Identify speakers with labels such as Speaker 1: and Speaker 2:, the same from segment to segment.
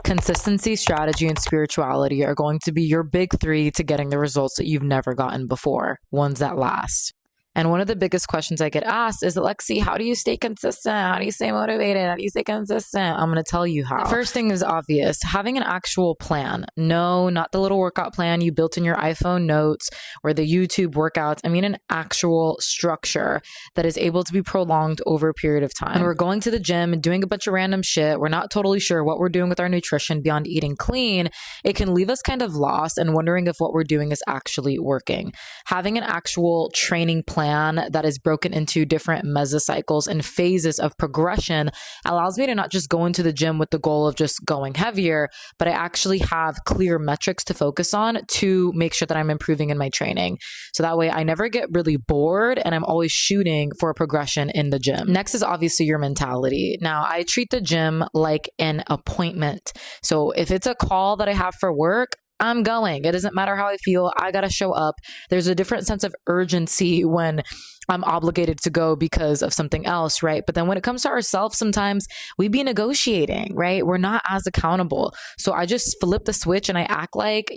Speaker 1: Consistency, strategy, and spirituality are going to be your big three to getting the results that you've never gotten before, ones that last. And one of the biggest questions I get asked is, Lexi, how do you stay consistent? How do you stay motivated? How do you stay consistent? I'm going to tell you how. The first thing is obvious, having an actual plan. No, not the little workout plan you built in your iPhone notes or the YouTube workouts. I mean, an actual structure that is able to be prolonged over a period of time. And we're going to the gym and doing a bunch of random shit. We're not totally sure what we're doing with our nutrition beyond eating clean. It can leave us kind of lost and wondering if what we're doing is actually working. Having an actual training plan that is broken into different mesocycles and phases of progression allows me to not just go into the gym with the goal of just going heavier, but I actually have clear metrics to focus on to make sure that I'm improving in my training. So that way I never get really bored and I'm always shooting for a progression in the gym. Next is obviously your mentality. Now, I treat the gym like an appointment. So if it's a call that I have for work, I'm going. It doesn't matter how I feel. I got to show up. There's a different sense of urgency when I'm obligated to go because of something else, right? But then when it comes to ourselves, sometimes we be negotiating, right? We're not as accountable. So I just flip the switch and I act like,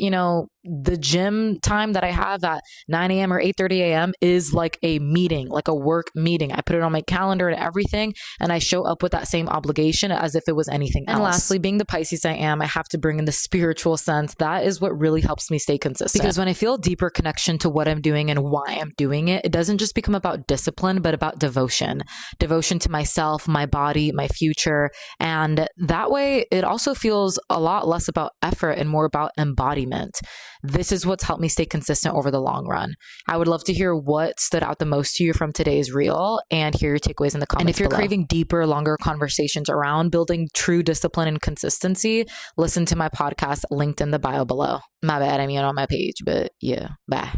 Speaker 1: the gym time that I have at 9 a.m. or 8:30 a.m. is like a meeting, like a work meeting. I put it on my calendar and everything, and I show up with that same obligation as if it was anything else. And lastly, being the Pisces I am, I have to bring in the spiritual sense. That is what really helps me stay consistent. Because when I feel a deeper connection to what I'm doing and why I'm doing it, it doesn't just become about discipline, but about devotion. Devotion to myself, my body, my future. And that way, it also feels a lot less about effort and more about embodiment. This is what's helped me stay consistent over the long run. I would love to hear what stood out the most to you from today's reel and hear your takeaways in the comments. And if you're craving deeper, longer conversations around building true discipline and consistency, listen to my podcast linked in the bio below. My bad, I mean on my page, but yeah, bye.